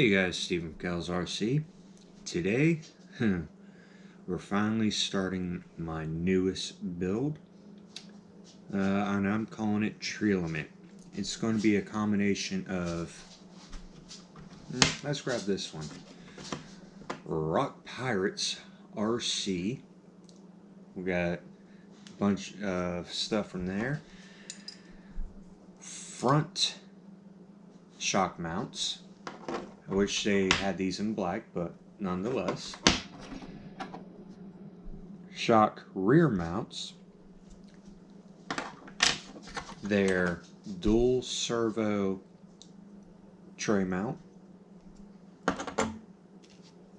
Hey guys, Stephen Bowhouse RC. Today, we're finally starting my newest build, and I'm calling it Trealemate. It's going to be a combination of, let's grab this one, Rock Pirates RC. We got a bunch of stuff from there. Front shock mounts. I wish they had these in black, but nonetheless. Shock rear mounts. Their dual servo tray mount.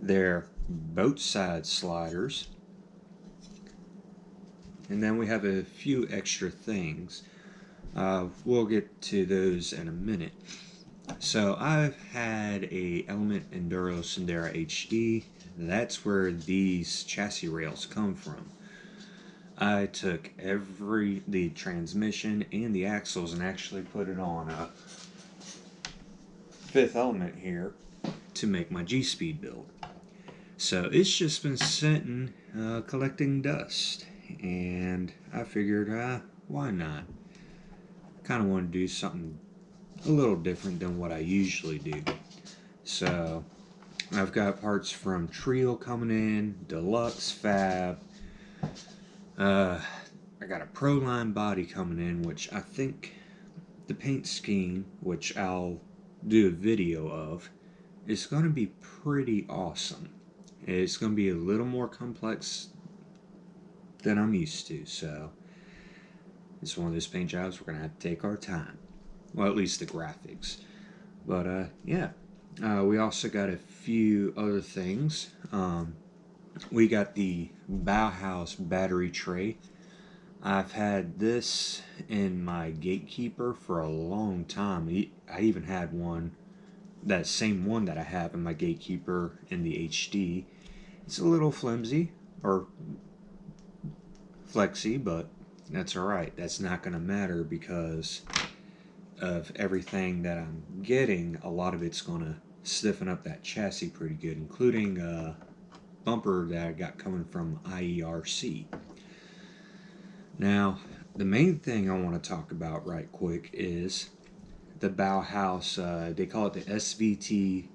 Their boat side sliders. And then we have a few extra things. We'll get to those in a minute. So I've had a Element Enduro Sendera HD. That's where these chassis rails come from. I took the transmission and the axles and actually put it on a Fifth Element here to make my G-Speed build. So it's just been sitting collecting dust, and I figured, why not? Kind of want to do something a little different than what I usually do. So I've got parts from Trio coming in, Deluxe, Fab. I got a Pro Line body coming in, which I think the paint scheme, which I'll do a video of, is going to be pretty awesome. It's going to be a little more complex than I'm used to, so it's one of those paint jobs we're going to have to take our time. Well, at least the graphics. But yeah, we also got a few other things. We got the Bowhouse battery tray. I've had this in my gatekeeper for a long time. I even had one, that same one that I have in my gatekeeper in the HD. It's a little flimsy or flexy, but that's alright. That's not going to matter because of everything that I'm getting. A lot of it's going to stiffen up that chassis pretty good, including a bumper that I got coming from IERC. Now, the main thing I want to talk about right quick is the Bowhouse, they call it the SVT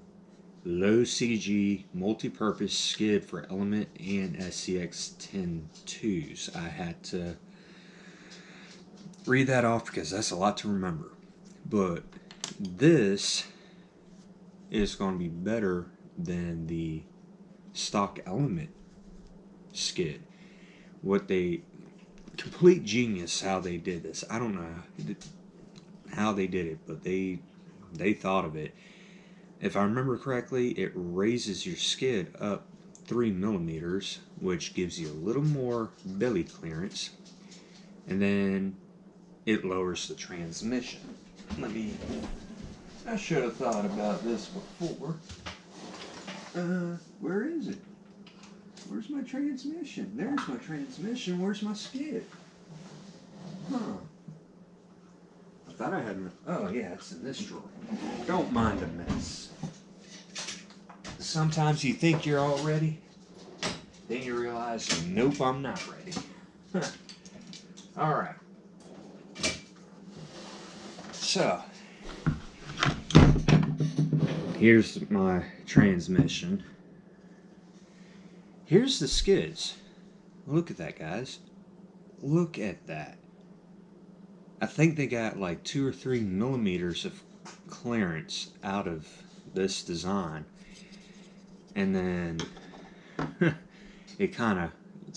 low CG multi-purpose skid for Element and SCX 10.2s. I had to read that off because that's a lot to remember. But this is going to be better than the stock Element skid. Complete genius how they did this. I don't know how they did it, but they thought of it. If I remember correctly, it raises your skid up 3 millimeters, which gives you a little more belly clearance, and then it lowers the transmission. I should have thought about this before. Where is it? Where's my transmission? There's my transmission. Where's my skid? Huh. I thought I had oh yeah, it's in this drawer. Don't mind a mess. Sometimes you think you're all ready, then you realize, nope, I'm not ready. Alright. So, here's my transmission. Here's the skids. Look at that, guys. Look at that. I think they got like 2 or 3 millimeters of clearance out of this design. And then it's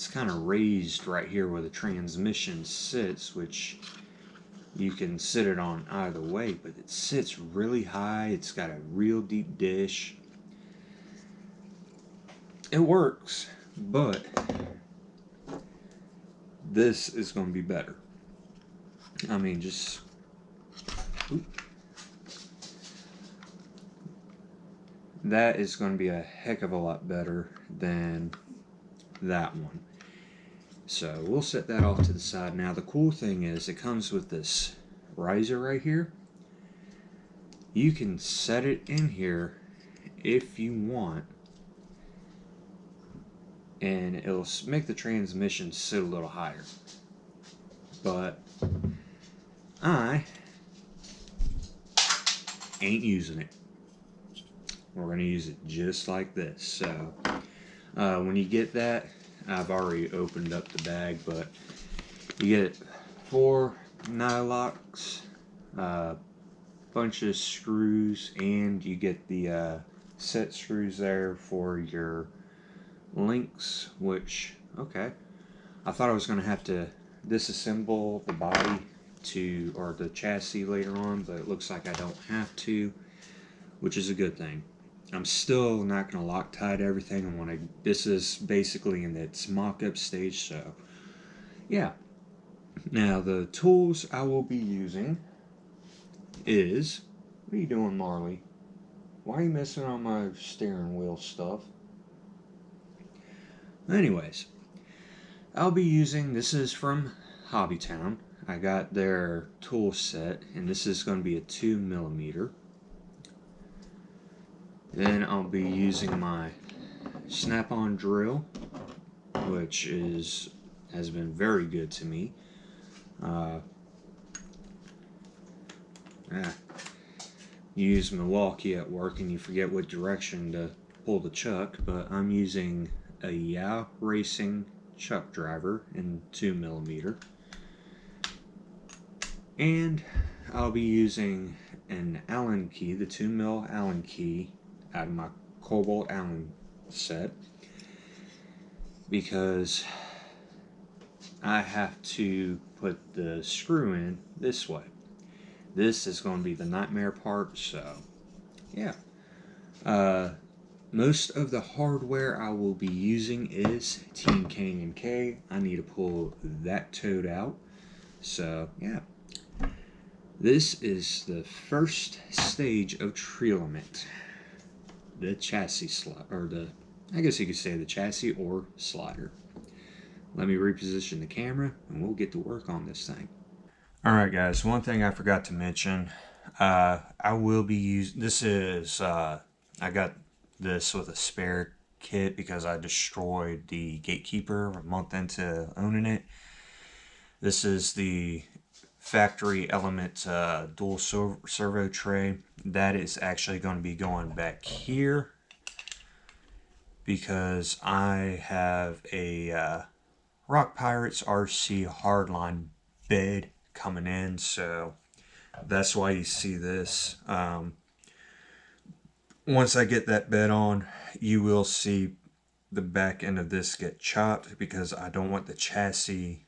kind of raised right here where the transmission sits, which you can sit it on either way, but it sits really high. It's got a real deep dish. It works, but this is going to be better. I mean, just that is going to be a heck of a lot better than that one. So we'll set that off to the side. Now the cool thing is it comes with this riser right here. You can set it in here if you want, and it'll make the transmission sit a little higher. But I ain't using it. We're going to use it just like this. So when you get that, I've already opened up the bag, but you get 4 nylocks, bunch of screws, and you get the set screws there for your links, which, okay, I thought I was going to have to disassemble the body or the chassis later on, but it looks like I don't have to, which is a good thing. I'm still not going to Loctite everything. This is basically in its mock-up stage, so yeah. Now the tools I will be using is, what are you doing, Marley? Why are you messing on my steering wheel stuff? Anyways, I'll be using, this is from Hobbytown. I got their tool set, and this is going to be a 2mm. Then I'll be using my snap-on drill, which has been very good to me. You use Milwaukee at work and you forget what direction to pull the chuck, but I'm using a Yao Racing chuck driver in 2mm. And I'll be using an Allen key, the 2mm Allen key, out of my Cobalt Allen set, because I have to put the screw in this way. This is going to be the nightmare part, so yeah. Most of the hardware I will be using is Team Canyon K. I need to pull that toad out, so yeah. This is the first stage of Trealemate. The chassis I guess you could say the chassis or slider. Let me reposition the camera and we'll get to work on this thing. Alright guys, one thing I forgot to mention, I will be using, this is, I got this with a spare kit because I destroyed the Gatekeeper a month into owning it. This is the factory element dual servo tray. That is actually going to be going back here because I have a Rock Pirates RC hardline bed coming in, so that's why you see this. Once I get that bed on, you will see the back end of this get chopped because I don't want the chassis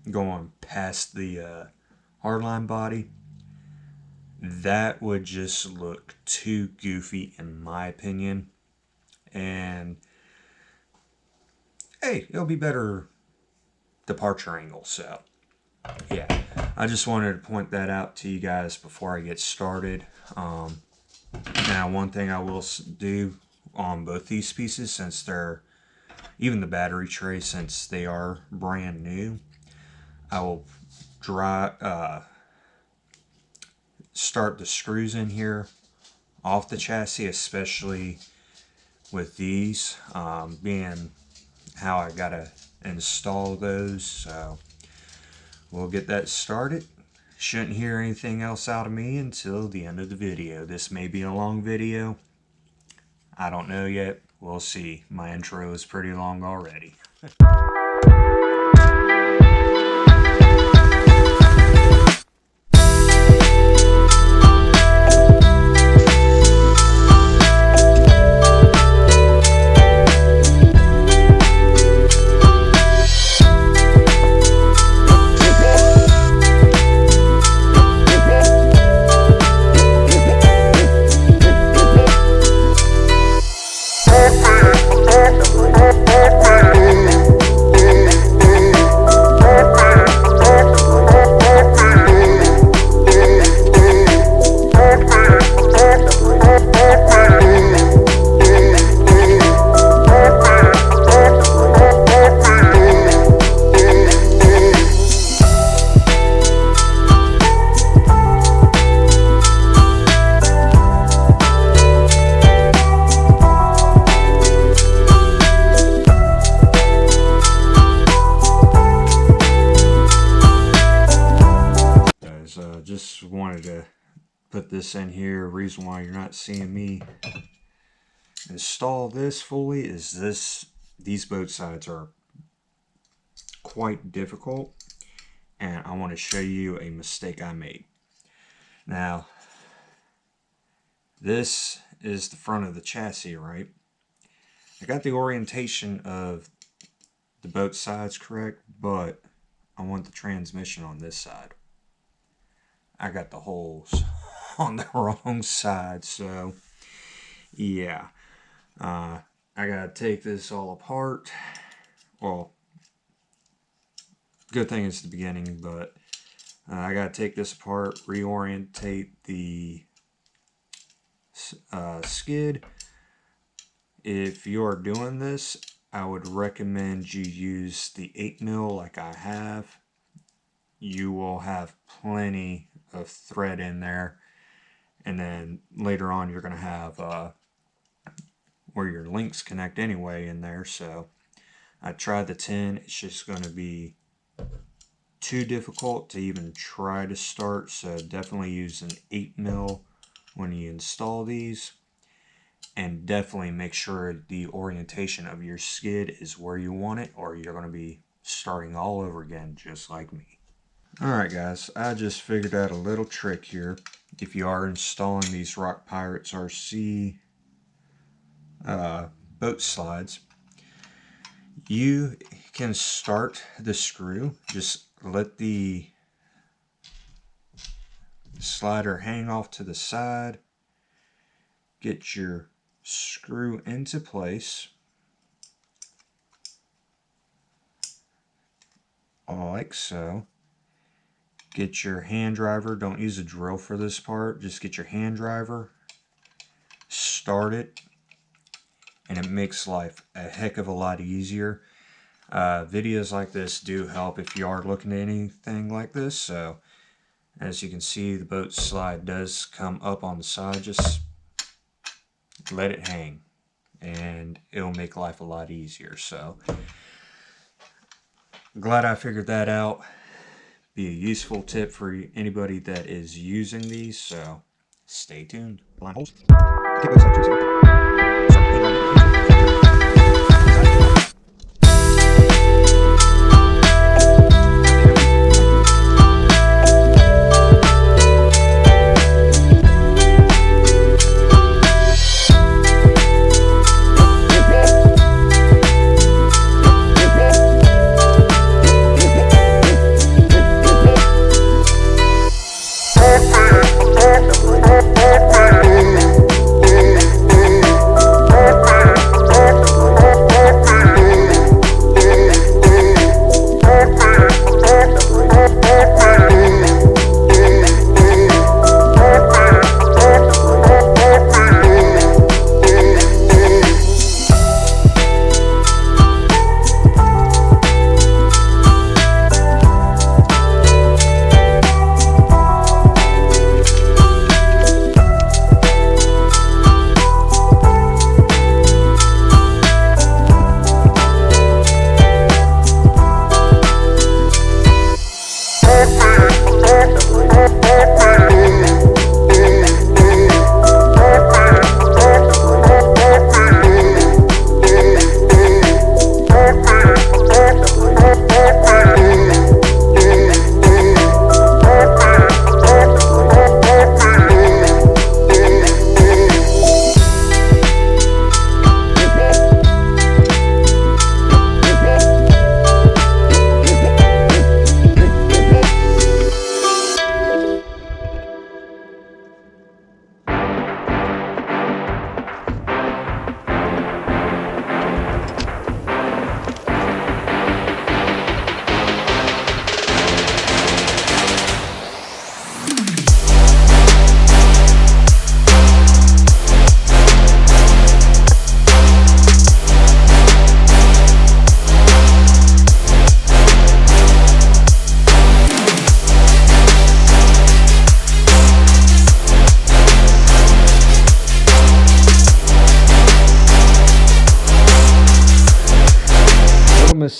going past the hardline body. That would just look too goofy in my opinion, and hey, it'll be better departure angle. So yeah, I just wanted to point that out to you guys before I get started. Now one thing I will do on both these pieces, since they're, even the battery tray, since they are brand new, I will start the screws in here off the chassis, especially with these, being how I gotta install those. So we'll get that started. Shouldn't hear anything else out of me until the end of the video. This may be a long video. I don't know yet. We'll see. My intro is pretty long already. reason why you're not seeing me install this fully is these boat sides are quite difficult, and I want to show you a mistake I made. Now, this is the front of the chassis, right? I got the orientation of the boat sides correct, but I want the transmission on this side. I got the holes on the wrong side, so yeah. I gotta take this all apart. Well, good thing it's the beginning, but I gotta take this apart, reorientate the skid. If you are doing this, I would recommend you use the 8mm like I have. You will have plenty of thread in there, and then later on you're going to have where your links connect anyway in there. So I tried the 10. It's just going to be too difficult to even try to start, so definitely use an 8mm when you install these. And definitely make sure the orientation of your skid is where you want it, or you're going to be starting all over again, just like me. Alright guys, I just figured out a little trick here. If you are installing these Rock Pirates RC boat slides, you can start the screw. Just let the slider hang off to the side. Get your screw into place like so. Get your hand driver. Don't use a drill for this part. Just get your hand driver, start it, and it makes life a heck of a lot easier. Videos like this do help if you are looking at anything like this. So as you can see, the boat slide does come up on the side. Just let it hang and it'll make life a lot easier. So glad I figured that out. Be a useful tip for anybody that is using these, so stay tuned. Blind holes. Okay, both sides,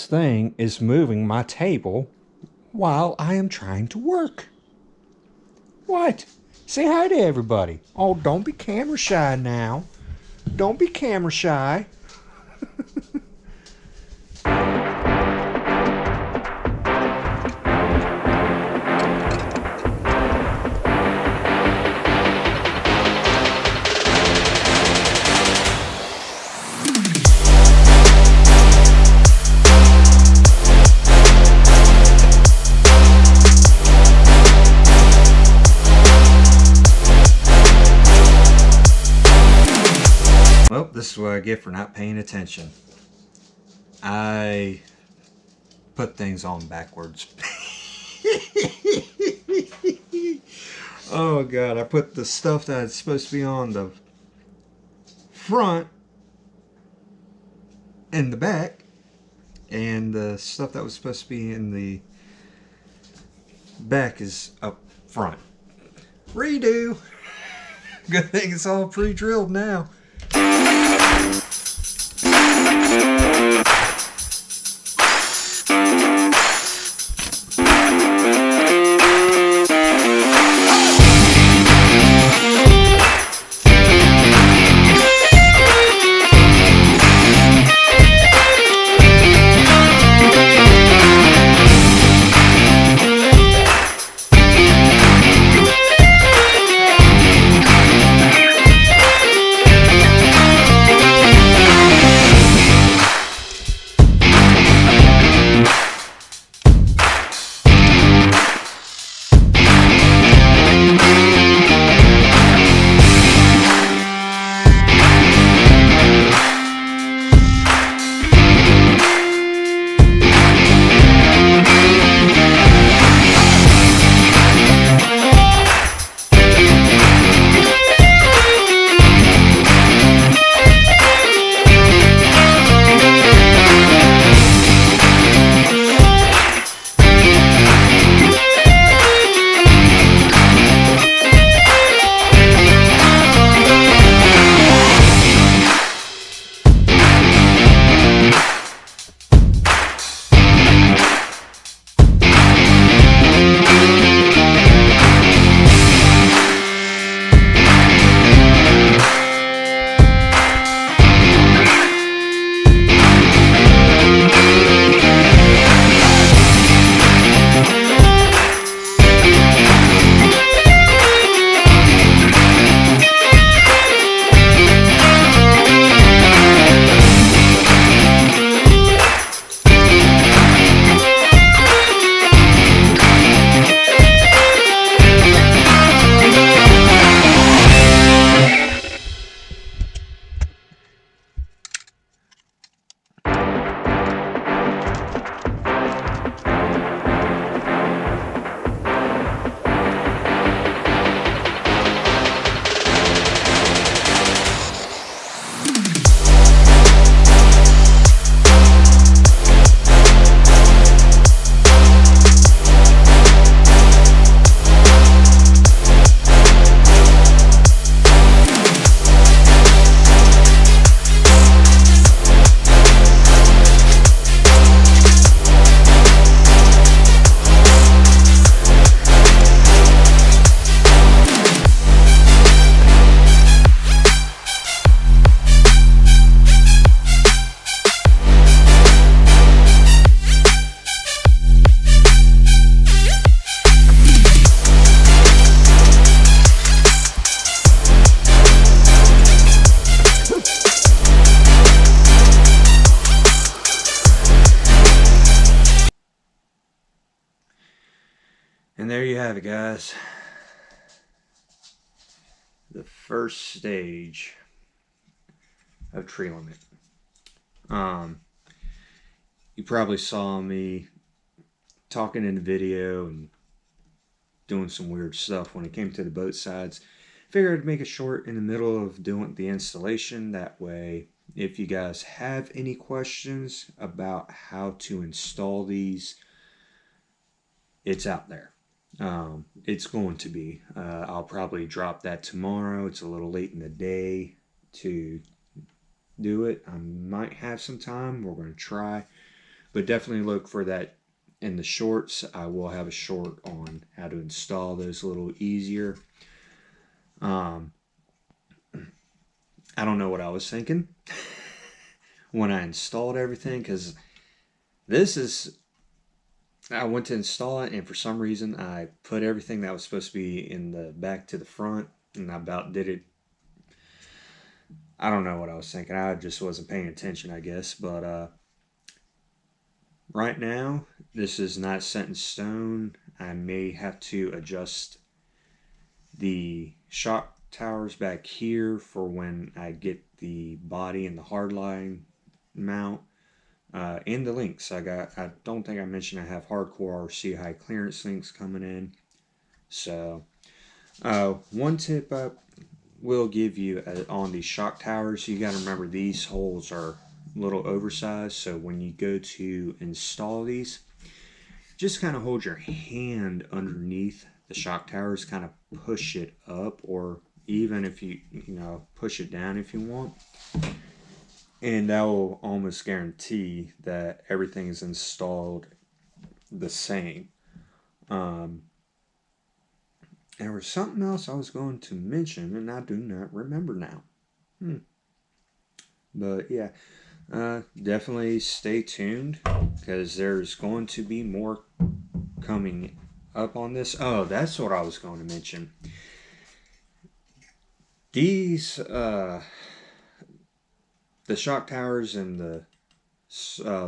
thing is moving my table while I am trying to work. What? Say hi to everybody. Oh, don't be camera shy now. Don't be camera shy. Well, this is what I get for not paying attention. I put things on backwards. Oh God, I put the stuff that's supposed to be on the front in the back, and the stuff that was supposed to be in the back is up front. Redo. Good thing it's all pre-drilled now. And there you have it, guys. The first stage of Trealemate. You probably saw me talking in the video and doing some weird stuff when it came to the boat sides. Figured I'd make it short in the middle of doing the installation. That way, if you guys have any questions about how to install these, it's out there. It's going to be. I'll probably drop that tomorrow. It's a little late in the day to do it. I might have some time. We're going to try. But definitely look for that in the shorts. I will have a short on how to install those a little easier. Um, I don't know what I was thinking when I installed everything, because I went to install it, and for some reason I put everything that was supposed to be in the back to the front, and I about did it. I don't know what I was thinking. I just wasn't paying attention, I guess. But right now, this is not set in stone. I may have to adjust the shock towers back here for when I get the body and the hardline mount. And the links. I don't think I mentioned I have hardcore RC high clearance links coming in. So, one tip I will give you on these shock towers, you got to remember these holes are a little oversized. So when you go to install these, just kind of hold your hand underneath the shock towers, kind of push it up, or even if you push it down if you want. And that will almost guarantee that everything is installed the same. There was something else I was going to mention, and I do not remember now. But yeah, definitely stay tuned, because there's going to be more coming up on this. Oh, that's what I was going to mention. These, the shock towers and the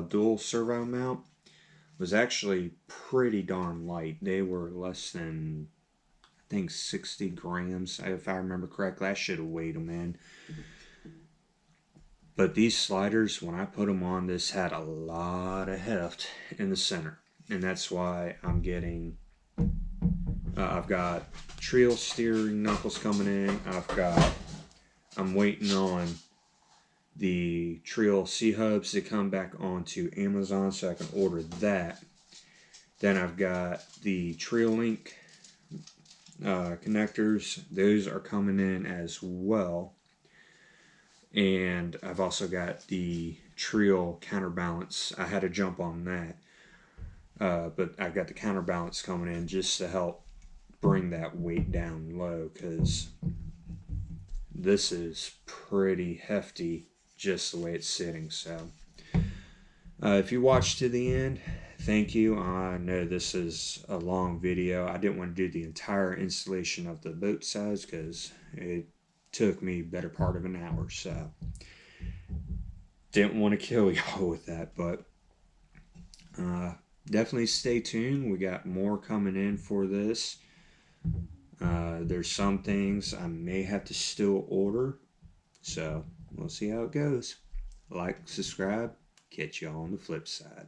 dual servo mount was actually pretty darn light. They were less than, I think, 60 grams, if I remember correctly. I should have weighed them in. But these sliders, when I put them on, this had a lot of heft in the center. And that's why I'm getting, I've got Treel steering knuckles coming in. I'm waiting on the Treel C-hubs to come back onto Amazon so I can order that. Then I've got the Trealemate connectors. Those are coming in as well. And I've also got the Treel counterbalance. I had to jump on that. But I've got the counterbalance coming in just to help bring that weight down low, because this is pretty hefty just the way it's sitting. So if you watched to the end, thank you. I know this is a long video. I didn't want to do the entire installation of the boat sides because it took me better part of an hour, so didn't want to kill y'all with that. But definitely stay tuned. We got more coming in for this. There's some things I may have to still order, so we'll see how it goes. Like, subscribe, catch y'all on the flip side.